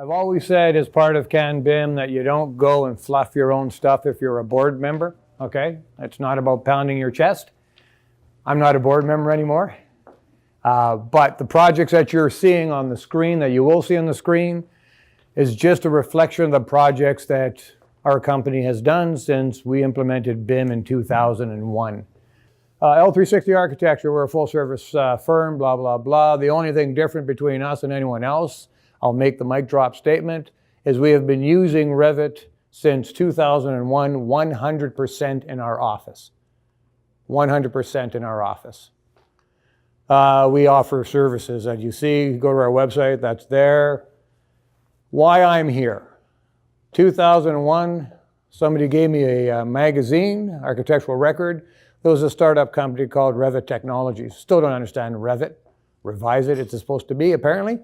I've always said as part of CAN-BIM that you don't go and fluff your own stuff if you're a board member, okay? It's not about pounding your chest. I'm not a board member anymore. But the projects that you're seeing on the screen, that you will see on the screen, is just a reflection of the projects that our company has done since we implemented BIM in 2001. L360 Architecture, we're a full-service firm, blah, blah, blah. The only thing different between us and anyone else, I'll make the mic drop statement, is we have been using Revit since 2001, 100% in our office. 100% in our office. We offer services that you see. Go to our website, that's there. Why I'm here. 2001, somebody gave me a magazine, Architectural Record. There was a startup company called Revit Technologies. Still don't understand Revit. Revise it, it's supposed to be, apparently.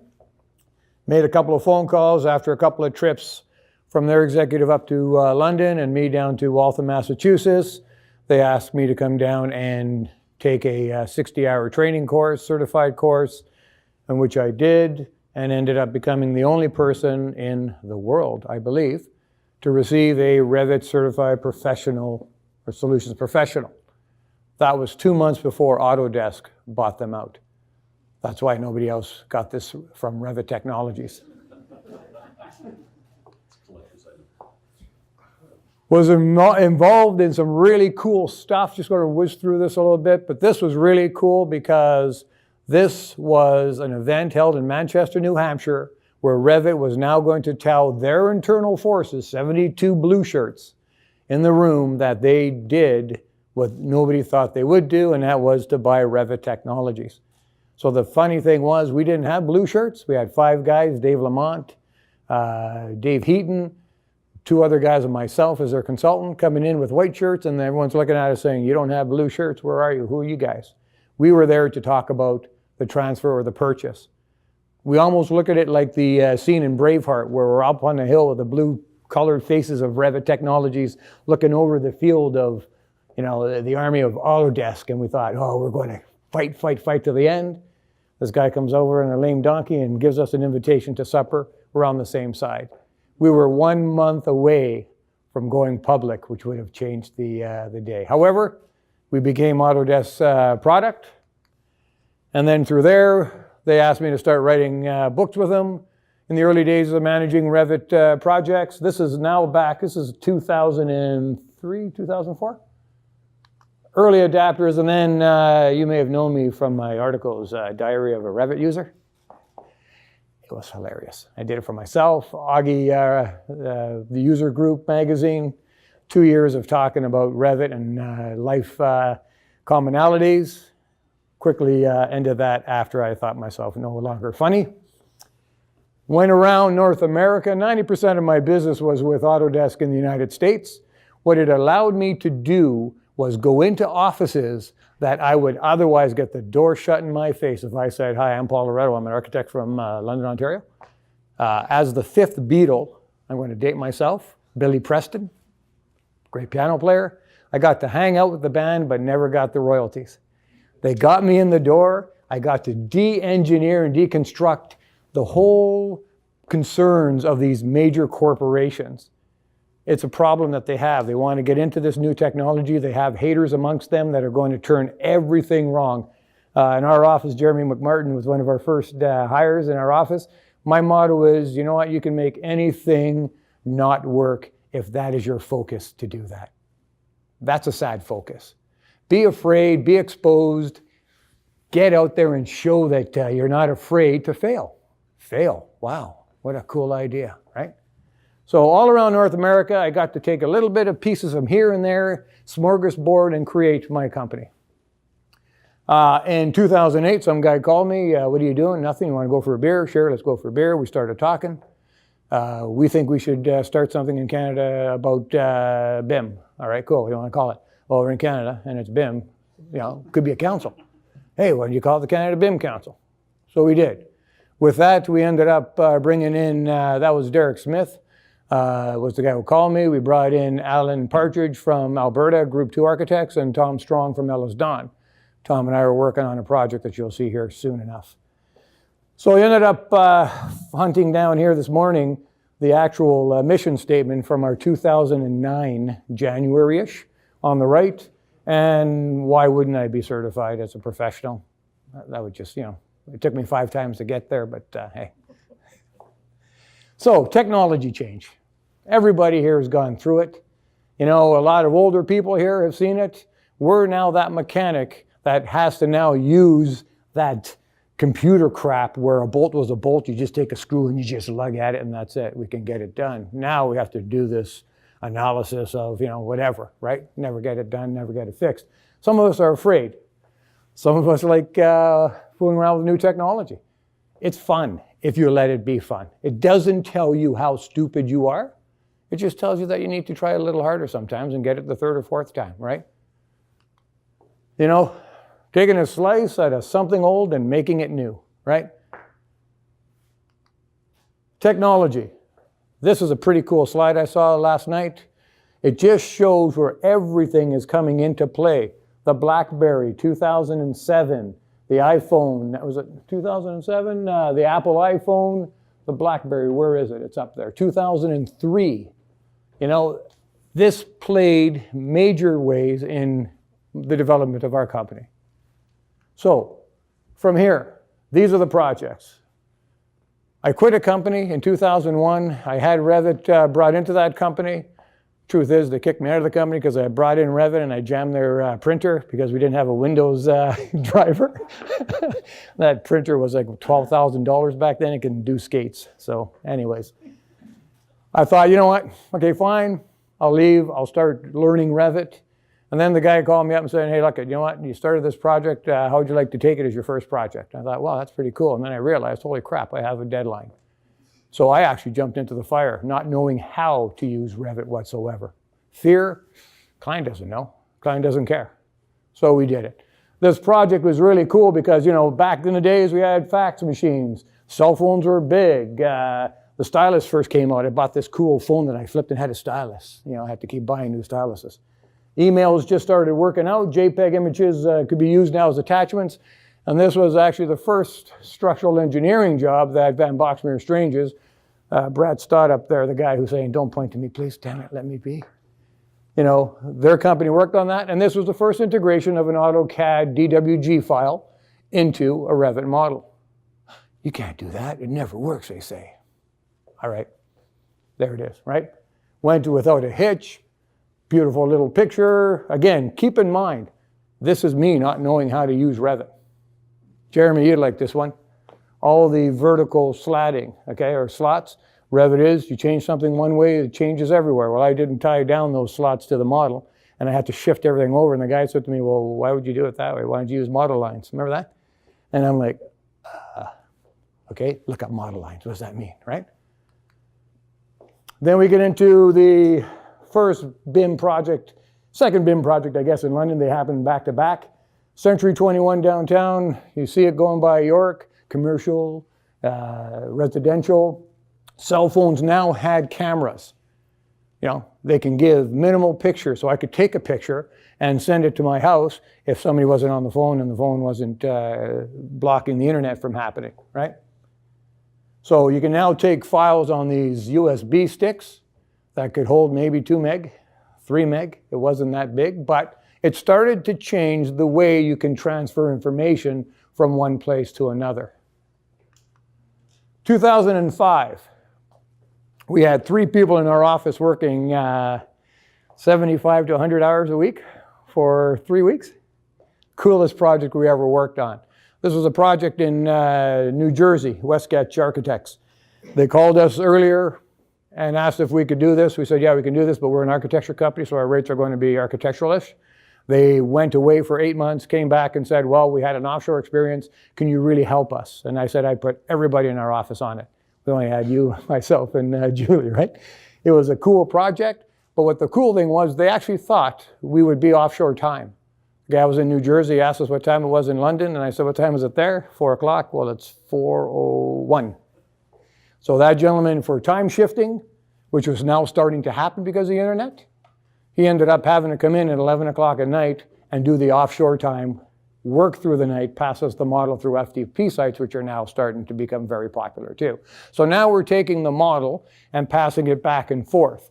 Made a couple of phone calls after a couple of trips from their executive up to London and me down to Waltham, Massachusetts. They asked me to come down and take a 60-hour training course, certified course, in which I did, and ended up becoming the only person in the world, I believe, to receive a Revit certified professional or solutions professional. That was 2 months before Autodesk bought them out. That's why nobody else got this from Revit Technologies. Was involved in some really cool stuff. Just going to whiz through this a little bit, but this was really cool because this was an event held in Manchester, New Hampshire, where Revit was now going to tell their internal forces, 72 blue shirts in the room, that they did what nobody thought they would do, and that was to buy Revit Technologies. So the funny thing was, we didn't have blue shirts. We had 5 guys, Dave Lamont, Dave Heaton, 2 other guys and myself as their consultant, coming in with white shirts, and everyone's looking at us saying, you don't have blue shirts, where are you? Who are you guys? We were there to talk about the transfer or the purchase. We almost look at it like the scene in Braveheart, where we're up on the hill with the blue colored faces of Revit Technologies looking over the field of, you know, the army of Autodesk, and we thought, oh, we're going to fight, fight, fight to the end. This guy comes over in a lame donkey and gives us an invitation to supper. We're on the same side. We were 1 month away from going public, which would have changed the day. However, we became Autodesk's product. And then through there, they asked me to start writing books with them in the early days of managing Revit projects. This is now back, this is 2003, 2004. Early adapters, and then you may have known me from my articles, Diary of a Revit User. It was hilarious. I did it for myself, Augie, the User Group magazine, 2 years of talking about Revit and life commonalities. Quickly ended that after I thought myself no longer funny. Went around North America. 90% of my business was with Autodesk in the United States. What it allowed me to do was go into offices that I would otherwise get the door shut in my face if I said, hi, I'm Paul Loreto, I'm an architect from London, Ontario. As the 5th Beatle, I'm going to date myself, Billy Preston, great piano player. I got to hang out with the band, but never got the royalties. They got me in the door. I got to de-engineer and deconstruct the whole concerns of these major corporations. It's a problem that they have. They want to get into this new technology. They have haters amongst them that are going to turn everything wrong. In our office, Jeremy McMartin was one of our first hires in our office. My motto is, you know what, you can make anything not work if that is your focus to do that. That's a sad focus. Be afraid, be exposed, get out there and show that you're not afraid to fail. Fail, wow, what a cool idea, right? So all around North America, I got to take a little bit of pieces from here and there, smorgasbord, and create my company. In 2008, some guy called me, what are you doing? Nothing, you want to go for a beer? Sure, let's go for a beer. We started talking. We think we should start something in Canada about BIM. All right, cool, what do you want to call it? Well, we're in Canada, and it's BIM. You know, could be a council. Hey, why don't you call it the Canada BIM Council? So we did. With that, we ended up bringing in, that was Derek Smith, was the guy who called me. We brought in Alan Partridge from Alberta, Group 2 Architects, and Tom Strong from Ellis Don. Tom and I were working on a project that you'll see here soon enough. So I ended up hunting down here this morning the actual mission statement from our 2009 January-ish on the right. And why wouldn't I be certified as a professional? That would just, it took me 5 times to get there, but hey. So technology change. Everybody here has gone through it. A lot of older people here have seen it. We're now that mechanic that has to now use that computer crap where a bolt was a bolt, you just take a screw and you just lug at it and that's it. We can get it done. Now we have to do this analysis of, whatever, right? Never get it done, never get it fixed. Some of us are afraid. Some of us like fooling around with new technology. It's fun if you let it be fun. It doesn't tell you how stupid you are. It just tells you that you need to try a little harder sometimes and get it the 3rd or 4th time, right? Taking a slice out of something old and making it new, right? Technology. This is a pretty cool slide I saw last night. It just shows where everything is coming into play. The BlackBerry, 2007. The iPhone, that was it 2007? The Apple iPhone, the BlackBerry, where is it? It's up there. 2003. This played major ways in the development of our company. So, from here, these are the projects. I quit a company in 2001. I had Revit brought into that company. Truth is, they kicked me out of the company because I brought in Revit and I jammed their printer because we didn't have a Windows driver. That printer was like $12,000 back then. It can do skates. So anyways, I thought, you know what? Okay, fine. I'll leave. I'll start learning Revit. And then the guy called me up and said, hey, look, you know what? You started this project. How would you like to take it as your first project? I thought, wow, that's pretty cool. And then I realized, holy crap, I have a deadline. So I actually jumped into the fire, not knowing how to use Revit whatsoever. Fear, client doesn't know, client doesn't care. So we did it. This project was really cool because, back in the days we had fax machines. Cell phones were big. The stylus first came out. I bought this cool phone that I flipped and had a stylus. I had to keep buying new styluses. Emails just started working out. JPEG images could be used now as attachments. And this was actually the first structural engineering job that Van Boxmeer Stranges, Brad Stott up there, the guy who's saying, don't point to me, please, damn it, let me be. Their company worked on that. And this was the first integration of an AutoCAD DWG file into a Revit model. You can't do that. It never works, they say. All right, there it is, right? Went without a hitch. Beautiful little picture. Again, keep in mind, this is me not knowing how to use Revit. Jeremy, you'd like this one. All the vertical slatting, okay, or slots. Revit is, you change something one way, it changes everywhere. Well, I didn't tie down those slots to the model, and I had to shift everything over. And the guy said to me, well, why would you do it that way? Why don't you use model lines? Remember that? And I'm like, okay, look up model lines. What does that mean, right? Then we get into the first BIM project, second BIM project, I guess, in London. They happened back to back. Century 21 downtown, you see it going by York, commercial, residential. Cell phones now had cameras. They can give minimal pictures. So I could take a picture and send it to my house if somebody wasn't on the phone and the phone wasn't blocking the internet from happening, right? So you can now take files on these USB sticks that could hold maybe 2 meg, 3 meg. It wasn't that big, but it started to change the way you can transfer information from one place to another. 2005, we had 3 people in our office working 75 to 100 hours a week for 3 weeks. Coolest project we ever worked on. This was a project in New Jersey, Westsketch Architects. They called us earlier and asked if we could do this. We said, yeah, we can do this, but we're an architecture company, so our rates are going to be architecturalish. They went away for 8 months, came back and said, well, we had an offshore experience. Can you really help us? And I said, I put everybody in our office on it. We only had you, myself, and Julie, right? It was a cool project, but what the cool thing was, they actually thought we would be offshore time. The guy was in New Jersey, asked us what time it was in London, and I said, what time is it there? 4 o'clock. Well, it's 4:01. So that gentleman, for time shifting, which was now starting to happen because of the internet, he ended up having to come in at 11 o'clock at night and do the offshore time work through the night, pass us the model through FTP sites, which are now starting to become very popular too. So now we're taking the model and passing it back and forth.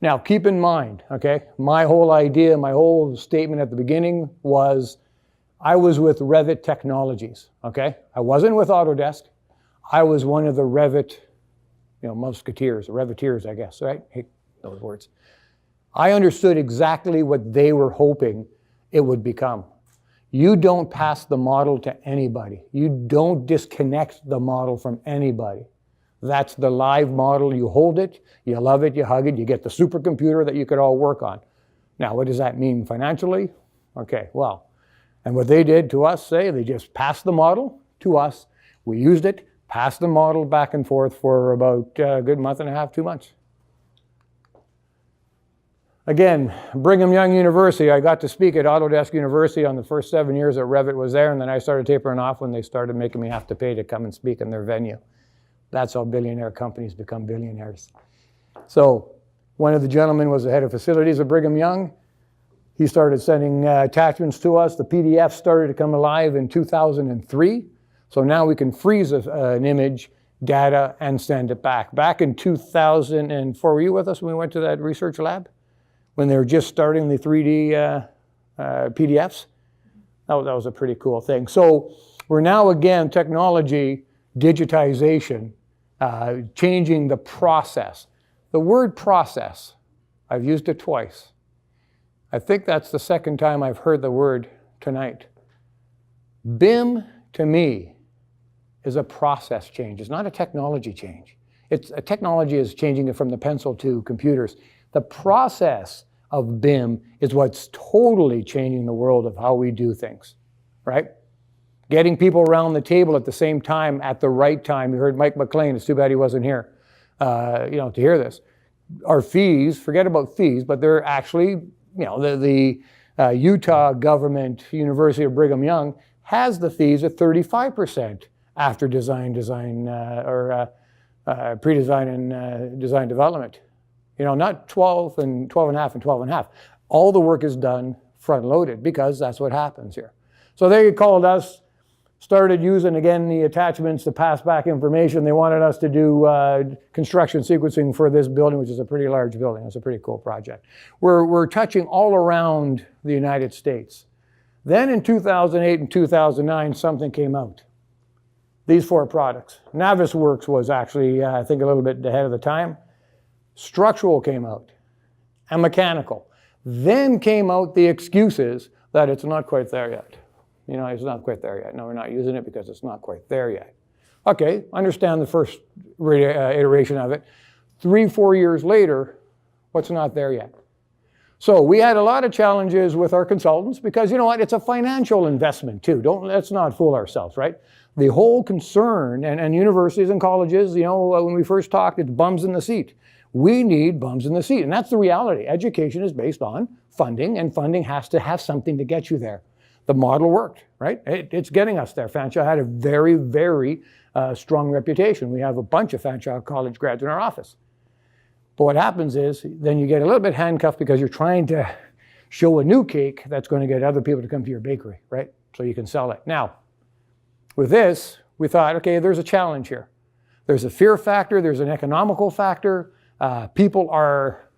Now keep in mind, okay, my whole idea, my whole statement at the beginning was I was with Revit Technologies, okay? I wasn't with Autodesk. I was one of the Revit, musketeers, Reviteers, I guess, right? I hate those words. I understood exactly what they were hoping it would become. You don't pass the model to anybody. You don't disconnect the model from anybody. That's the live model. You hold it, you love it, you hug it, you get the supercomputer that you could all work on. Now, what does that mean financially? Okay, well, and what they did to us, they just passed the model to us. We used it, passed the model back and forth for about a good month and a half, 2 months. Again, Brigham Young University, I got to speak at Autodesk University on the first 7 years that Revit was there, and then I started tapering off when they started making me have to pay to come and speak in their venue. That's how billionaire companies become billionaires. So one of the gentlemen was the head of facilities at Brigham Young. He started sending attachments to us. The PDF started to come alive in 2003. So now we can freeze an image, data, and send it back. Back in 2004, were you with us when we went to that research lab? When they were just starting the 3D PDFs? That was a pretty cool thing. So we're now, again, technology, digitization, changing the process. The word process, I've used it twice. I think that's the second time I've heard the word tonight. BIM, to me, is a process change. It's not a technology change. A technology is changing it from the pencil to computers. The process of BIM is what's totally changing the world of how we do things, right? Getting people around the table at the same time, at the right time. You heard Mike McLean, it's too bad he wasn't here, to hear this. Our fees, forget about fees, but they're actually, the Utah government, University of Brigham Young, has the fees at 35% after pre-design and design development. Not 12 and 12 and a half and 12 and a half. All the work is done front-loaded because that's what happens here. So they called us, started using, again, the attachments to pass back information. They wanted us to do construction sequencing for this building, which is a pretty large building. It's a pretty cool project. We're touching all around the United States. Then in 2008 and 2009, something came out. These 4 products. Navisworks was actually, I think, a little bit ahead of the time. Structural came out, and mechanical. Then came out the excuses that it's not quite there yet. It's not quite there yet. No, we're not using it because it's not quite there yet. Okay, understand the first iteration of it. 3-4 years later, what's not there yet? So we had a lot of challenges with our consultants because, it's a financial investment too. Let's not fool ourselves, right? The whole concern, and universities and colleges, when we first talked, it's bums in the seat. We need bums in the seat, and that's the reality. Education is based on funding, and funding has to have something to get you there. The model worked, right? It's getting us there. Fanshawe had a very, very strong reputation. We have a bunch of Fanshawe College grads in our office. But what happens is, then you get a little bit handcuffed because you're trying to show a new cake that's going to get other people to come to your bakery, right? So you can sell it. Now, with this, we thought, okay, there's a challenge here. There's a fear factor, there's an economical factor. People are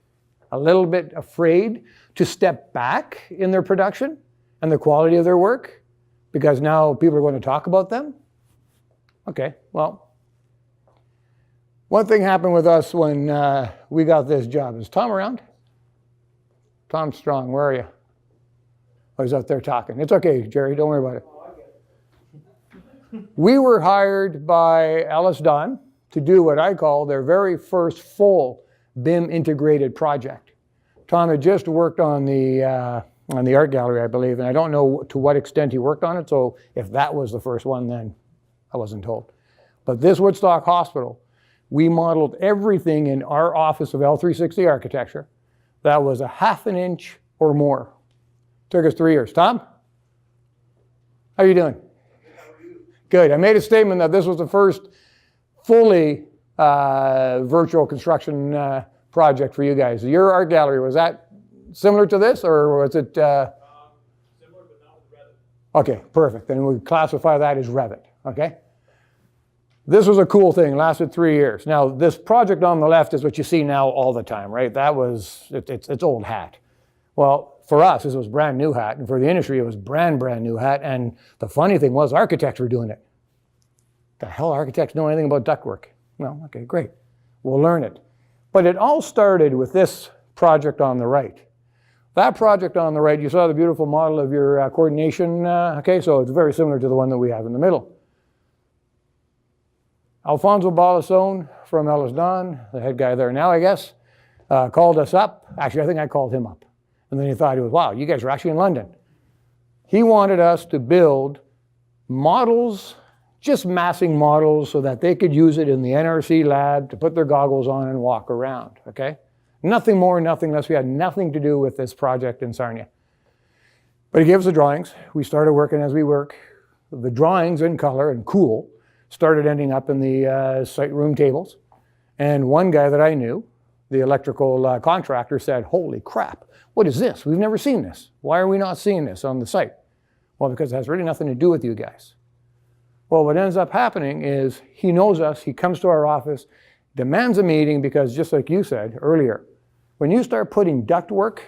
a little bit afraid to step back in their production and the quality of their work because now people are going to talk about them. Okay, well, one thing happened with us when we got this job. Is Tom around? Tom Strong, where are you? Oh, he's out there talking. It's okay, Jerry, don't worry about it. We were hired by Ellis Don to do what I call their very first full BIM integrated project. Tom had just worked on the art gallery, I believe, and I don't know to what extent he worked on it, so if that was the first one, then I wasn't told. But this Woodstock Hospital, we modeled everything in our office of L360 architecture that was a ½ an inch or more. Took us 3 years. Tom? How are you doing? Good. I made a statement that this was the first fully virtual construction project for you guys. Your art gallery, was that similar to this, or was it? Similar, but not with Reddit. Okay, perfect. Then we classify that as Revit, okay? This was a cool thing, lasted 3 years. Now, this project on the left is what you see now all the time, right? That was, it's old hat. Well, for us, this was brand new hat, and for the industry, it was brand new hat, and the funny thing was architects were doing it. The hell architects know anything about ductwork? Well, okay, great. We'll learn it. But it all started with this project on the right. That project on the right, you saw the beautiful model of your coordination, okay, so it's very similar to the one that we have in the middle. Alfonso Balasone from Ellis Don, the head guy there now, I guess, called us up. Actually, I think I called him up. And then he thought, wow, you guys are actually in London. He wanted us to build models, just massing models, so that they could use it in the NRC lab to put their goggles on and walk around, okay? Nothing more, nothing less. We had nothing to do with this project in Sarnia. But he gave us the drawings. We started working as we work. The drawings in color and cool started ending up in the site room tables. And one guy that I knew, the electrical contractor, said, holy crap, what is this? We've never seen this. Why are we not seeing this on the site? Well, because it has really nothing to do with you guys. Well, what ends up happening is he knows us, he comes to our office, demands a meeting, because just like you said earlier, when you start putting ductwork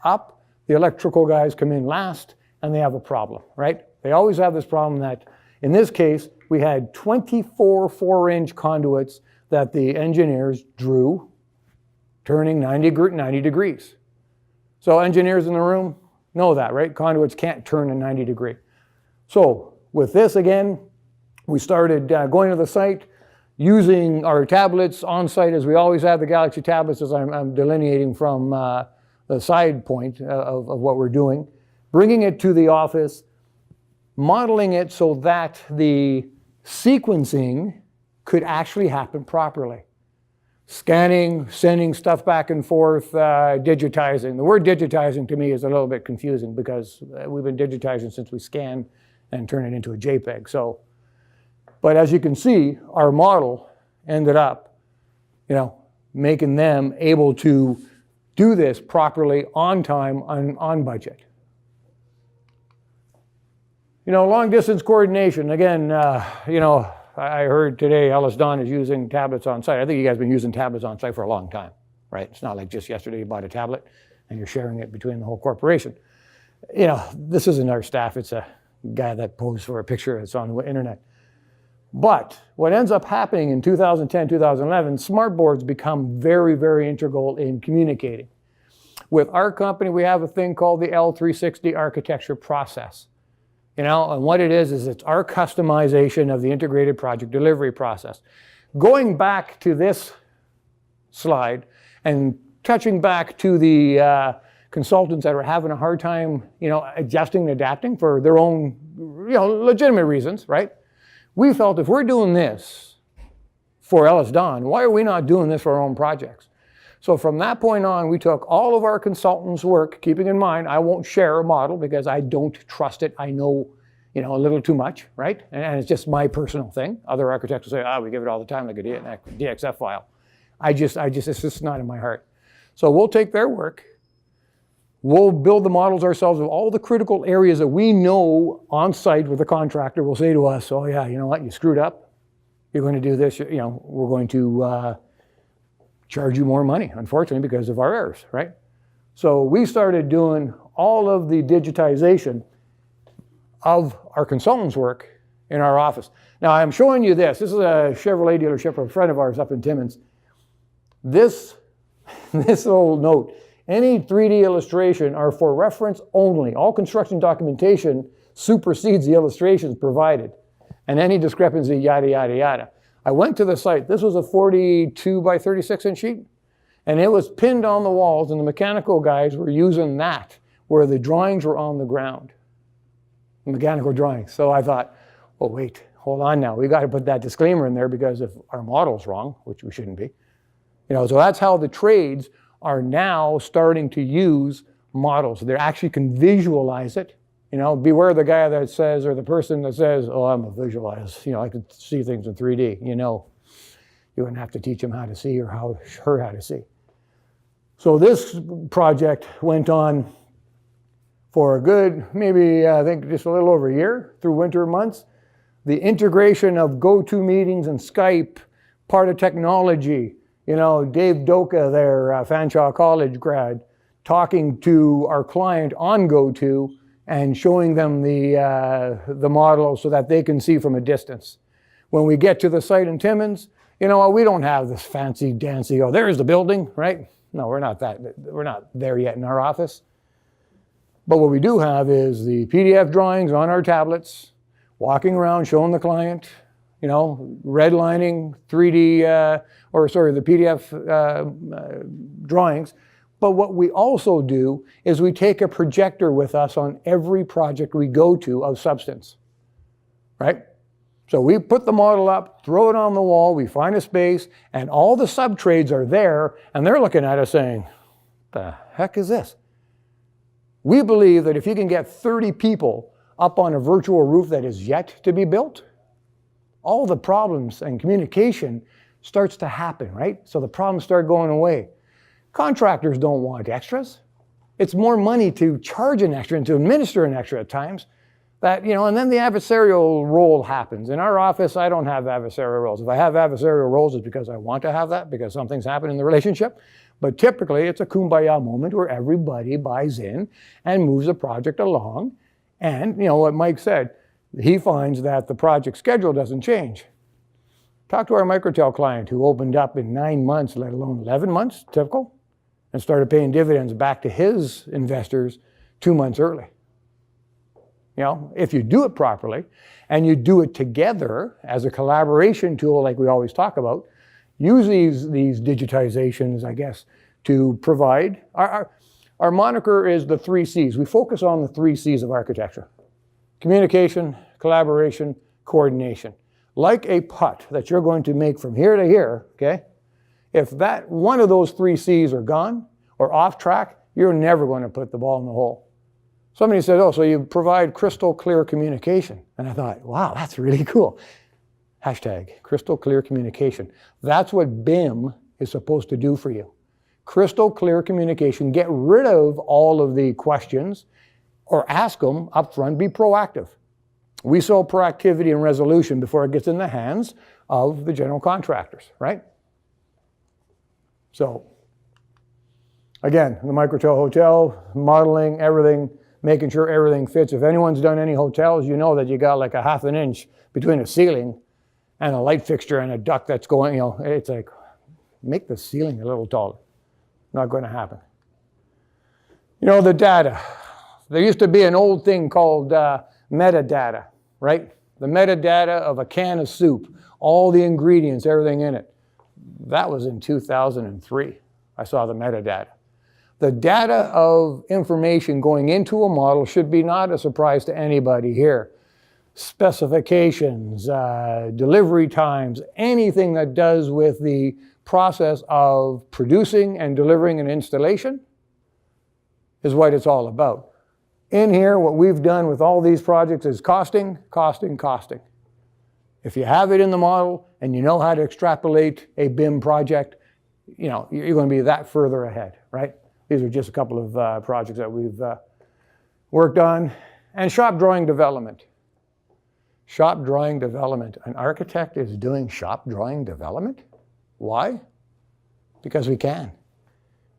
up, the electrical guys come in last and they have a problem, right? They always have this problem that, in this case, we had 24 4-inch conduits that the engineers drew turning 90 degrees. So engineers in the room know that, right? Conduits can't turn a 90 degree. So with this again, we started going to the site, using our tablets on site, as we always have the Galaxy tablets, as I'm delineating from the side point of what we're doing, bringing it to the office, modeling it so that the sequencing could actually happen properly. Scanning, sending stuff back and forth, digitizing. The word digitizing to me is a little bit confusing, because we've been digitizing since we scan and turn it into a JPEG. So, but as you can see, our model ended up, making them able to do this properly, on time, on budget. Long distance coordination. Again, I heard today Ellis Don is using tablets on site. I think you guys have been using tablets on site for a long time, right? It's not like just yesterday you bought a tablet and you're sharing it between the whole corporation. This isn't our staff. It's a guy that posed for a picture that's on the internet. But what ends up happening in 2010, 2011, smart boards become very, very integral in communicating. With our company, we have a thing called the L360 architecture process. And what it is it's our customization of the integrated project delivery process. Going back to this slide and touching back to the consultants that are having a hard time, adjusting and adapting for their own, legitimate reasons, right? We felt, if we're doing this for Ellis Don, why are we not doing this for our own projects? So from that point on, we took all of our consultants' work, keeping in mind, I won't share a model because I don't trust it. I know, a little too much, right? And it's just my personal thing. Other architects will say, we give it all the time like a DXF file. It's just not in my heart. So we'll take their work. We'll build the models ourselves of all the critical areas that we know on site with the contractor will say to us, oh yeah, you know what, you screwed up. You're going to do this, we're going to charge you more money, unfortunately, because of our errors, right? So we started doing all of the digitization of our consultants' work in our office. Now I'm showing you this. This is a Chevrolet dealership of a friend of ours up in Timmins. This little note, any 3D illustration are for reference only. All construction documentation supersedes the illustrations provided. And any discrepancy, yada, yada, yada. I went to the site. This was a 42 by 36 inch sheet. And it was pinned on the walls, and the mechanical guys were using that where the drawings were on the ground. The mechanical drawings. So I thought, oh wait, hold on now. We got to put that disclaimer in there, because if our model's wrong, which we shouldn't be. So that's how the trades are now starting to use models. They actually can visualize it. Beware the guy that says, or the person that says, oh, I'm a visualize. I can see things in 3D. You wouldn't have to teach him how to see, or her how to see. So this project went on for a good, maybe I think just a little over a year through winter months. The integration of GoToMeetings and Skype, part of technology. You know, Dave Doka there, Fanshawe College grad, talking to our client on GoTo and showing them the model so that they can see from a distance. When we get to the site in Timmins, you know, we don't have this fancy dancy, oh, there's the building, right? No, we're not there yet in our office. But what we do have is the PDF drawings on our tablets, walking around, showing the client, you know, redlining 3D, the PDF drawings. But what we also do is we take a projector with us on every project we go to of substance, right? So we put the model up, throw it on the wall, we find a space, and all the sub-trades are there, and they're looking at us saying, the heck is this? We believe that if you can get 30 people up on a virtual roof that is yet to be built, all the problems and communication starts to happen, right? So the problems start going away. Contractors don't want extras. It's more money to charge an extra and to administer an extra at times. That, you know, and then the adversarial role happens. In our office, I don't have adversarial roles. If I have adversarial roles, it's because I want to have that, because something's happened in the relationship. But typically, it's a kumbaya moment where everybody buys in and moves the project along. And, you know, what Mike said, he finds that the project schedule doesn't change. Talk to our Microtel client who opened up in 9 months, let alone 11 months, typical, and started paying dividends back to his investors 2 months early. You know, if you do it properly and you do it together as a collaboration tool like we always talk about, use these digitizations, I guess, to provide. Our moniker is the 3 C's. We focus on the 3 C's of architecture. Communication, collaboration, coordination. Like a putt that you're going to make from here to here, okay? If that one of those 3 C's are gone or off track, you're never going to put the ball in the hole. Somebody said, oh, so you provide crystal clear communication. And I thought, wow, that's really cool. Hashtag crystal clear communication. That's what BIM is supposed to do for you. Crystal clear communication. Get rid of all of the questions or ask them up front. Be proactive. We sell proactivity and resolution before it gets in the hands of the general contractors, right? So, again, the Microtel Hotel, modeling, everything, making sure everything fits. If anyone's done any hotels, you know that you got like a ½ an inch between a ceiling and a light fixture and a duct that's going, you know, it's like, make the ceiling a little taller. Not going to happen. You know, the data. There used to be an old thing called metadata, right? The metadata of a can of soup, all the ingredients, everything in it. That was in 2003. I saw the metadata. The data of information going into a model should be not a surprise to anybody here. Specifications, delivery times, anything that does with the process of producing and delivering an installation is what it's all about. In here, what we've done with all these projects is costing, costing, costing. If you have it in the model and you know how to extrapolate a BIM project, you know, you're going to be that further ahead, right? These are just a couple of projects that we've worked on. And shop drawing development. Shop drawing development. An architect is doing shop drawing development? Why? Because we can.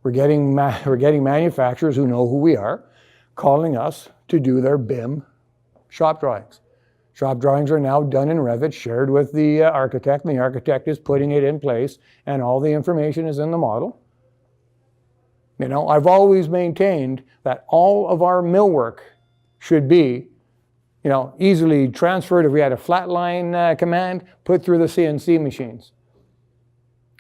We're getting manufacturers who know who we are calling us to do their BIM shop drawings. Shop drawings are now done in Revit, shared with the architect, and the architect is putting it in place, and all the information is in the model. You know, I've always maintained that all of our millwork should be, you know, easily transferred. If we had a flatline command, put through the CNC machines.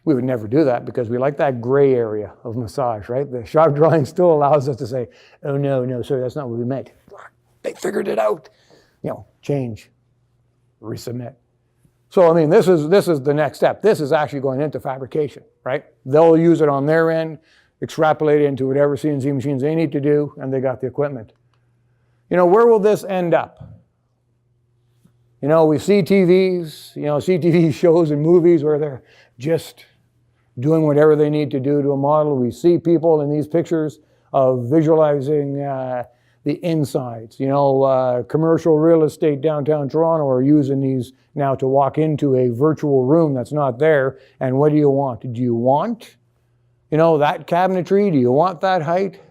We would never do that because we like that gray area of massage, right? The shop drawing still allows us to say, oh, no, sorry, that's not what we meant. They figured it out. You know, change, resubmit. So, I mean, this is the next step. This is actually going into fabrication, right? They'll use it on their end, extrapolate it into whatever CNC machines they need to do, and they got the equipment. You know, where will this end up? You know, we see TVs, you know, see TV shows and movies where they're just doing whatever they need to do to a model. We see people in these pictures of visualizing the insides. You know, commercial real estate downtown Toronto are using these now to walk into a virtual room that's not there. And what do you want? Do you want, you know, that cabinetry? Do you want that height?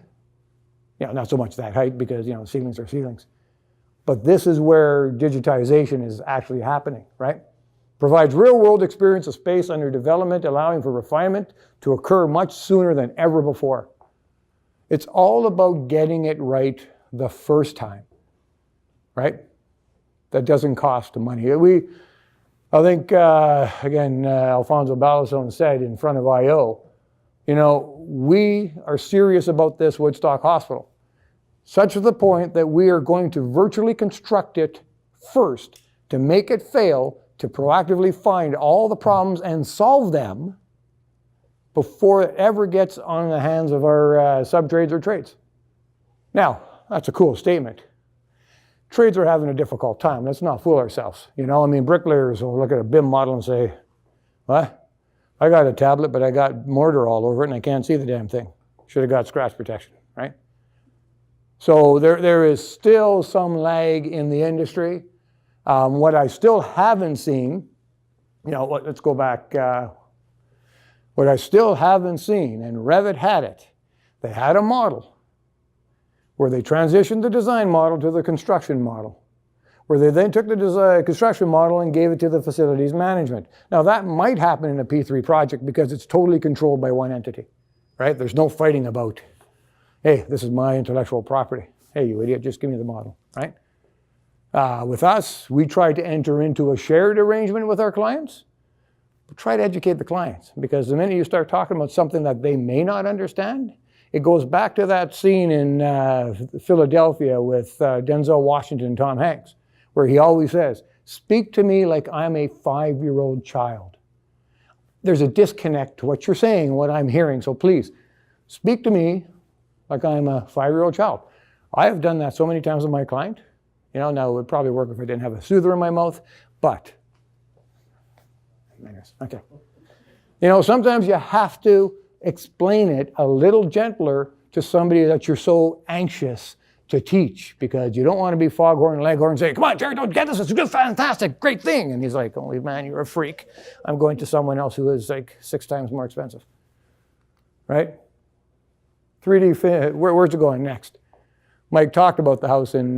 You know, not so much that height because, you know, ceilings are ceilings. But this is where digitization is actually happening, right? Provides real-world experience of space under development, allowing for refinement to occur much sooner than ever before. It's all about getting it right the first time, right? That doesn't cost money. I think, again, Alfonso Balason said in front of I.O., you know, we are serious about this Woodstock Hospital, such to the point that we are going to virtually construct it first to make it fail, to proactively find all the problems and solve them before it ever gets on the hands of our sub-trades or trades. Now, that's a cool statement. Trades are having a difficult time. Let's not fool ourselves. You know, I mean, bricklayers will look at a BIM model and say, what? I got a tablet, but I got mortar all over it and I can't see the damn thing. Should have got scratch protection, right? So there is still some lag in the industry. What I still haven't seen, you know, let's go back. What I still haven't seen, and Revit had it, they had a model where they transitioned the design model to the construction model, where they then took the construction model and gave it to the facilities management. Now that might happen in a P3 project because it's totally controlled by one entity, right? There's no fighting about, hey, this is my intellectual property. Hey, you idiot, just give me the model, right? With us, we try to enter into a shared arrangement with our clients. But try to educate the clients, because the minute you start talking about something that they may not understand, it goes back to that scene in Philadelphia with Denzel Washington and Tom Hanks, where he always says, speak to me like I'm a 5-year-old child. There's a disconnect to what you're saying and what I'm hearing, so please, speak to me like I'm a 5-year-old child. I have done that so many times with my client. You know, now it would probably work if I didn't have a soother in my mouth, but, okay. You know, sometimes you have to explain it a little gentler to somebody that you're so anxious to teach, because you don't want to be foghorn and leghorn and say, come on, Jerry, don't get this, it's a good, fantastic, great thing. And he's like, oh man, you're a freak. I'm going to someone else who is like 6 times more expensive, right? 3D, where's it going next? Mike talked about the house in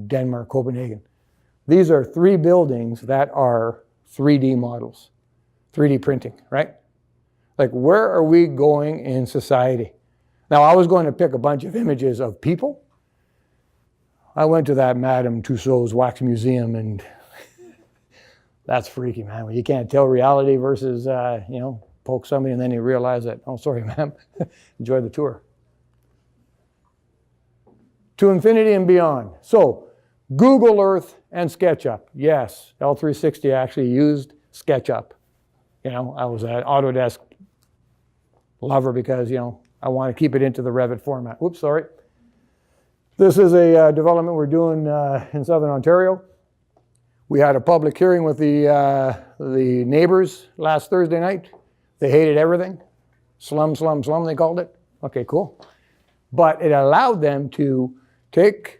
Denmark, Copenhagen. These are 3 buildings that are 3D models, 3D printing, right? Like, where are we going in society? Now, I was going to pick a bunch of images of people. I went to that Madame Tussauds wax museum, and that's freaky, man. When you can't tell reality versus, you know, poke somebody and then you realize that, oh, sorry, ma'am, enjoy the tour. To infinity and beyond. So, Google Earth and SketchUp. Yes, L360 actually used SketchUp. You know, I was an Autodesk lover because, you know, I want to keep it into the Revit format. Oops, sorry. This is a development we're doing in Southern Ontario. We had a public hearing with the neighbors last Thursday night. They hated everything. Slum, they called it. Okay, cool. But it allowed them to take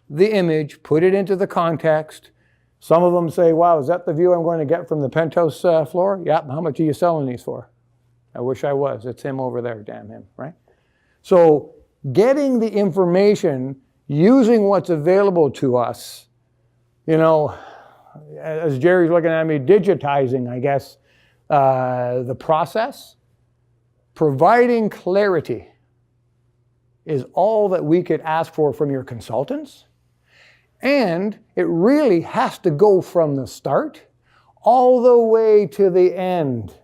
the image, put it into the context. Some of them say, wow, is that the view I'm going to get from the penthouse floor? Yeah, how much are you selling these for? I wish I was. It's him over there, damn him, right? So getting the information, using what's available to us, you know, as Jerry's looking at me, digitizing, I guess, the process, providing clarity is all that we could ask for from your consultants. And it really has to go from the start all the way to the end,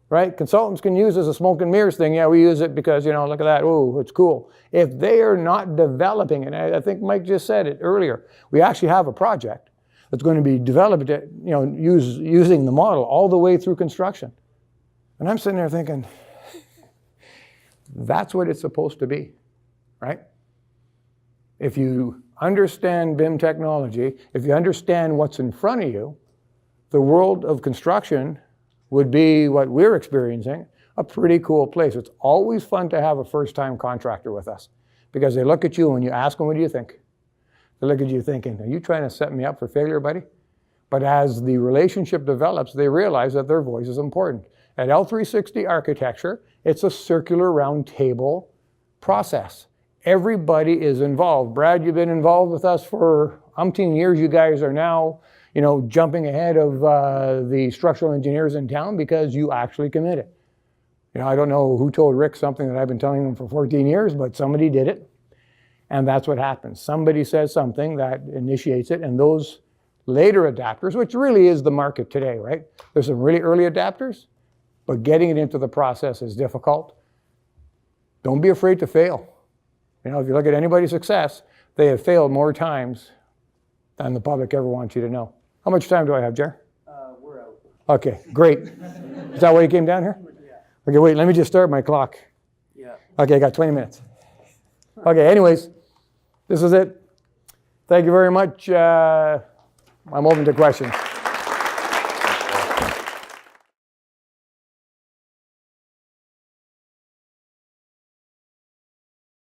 right? Consultants can use as a smoke and mirrors thing. Yeah, we use it because, you know, look at that. Oh, it's cool. If they are not developing, and I think Mike just said it earlier, we actually have a project that's going to be developed, you know, using the model all the way through construction. And I'm sitting there thinking, that's what it's supposed to be, right? If you understand BIM technology, if you understand what's in front of you, the world of construction would be what we're experiencing, a pretty cool place. It's always fun to have a first-time contractor with us because they look at you and you ask them, what do you think? They look at you thinking, are you trying to set me up for failure, buddy? But as the relationship develops, they realize that their voice is important. At L360 architecture, it's a circular round table process. Everybody is involved. Brad, you've been involved with us for umpteen years. You guys are now, jumping ahead of the structural engineers in town because you actually committed. I don't know who told Rick something that I've been telling him for 14 years, but somebody did it. And that's what happens. Somebody says something that initiates it, and those later adapters, which really is the market today, right? There's some really early adapters, but getting it into the process is difficult. Don't be afraid to fail. If you look at anybody's success, they have failed more times than the public ever wants you to know. How much time do I have, Jer? We're out. Okay, great. Is that why you came down here? Yeah. Okay, wait, let me just start my clock. Yeah. Okay, I got 20 minutes. Okay, anyways, this is it. Thank you very much. I'm open to questions.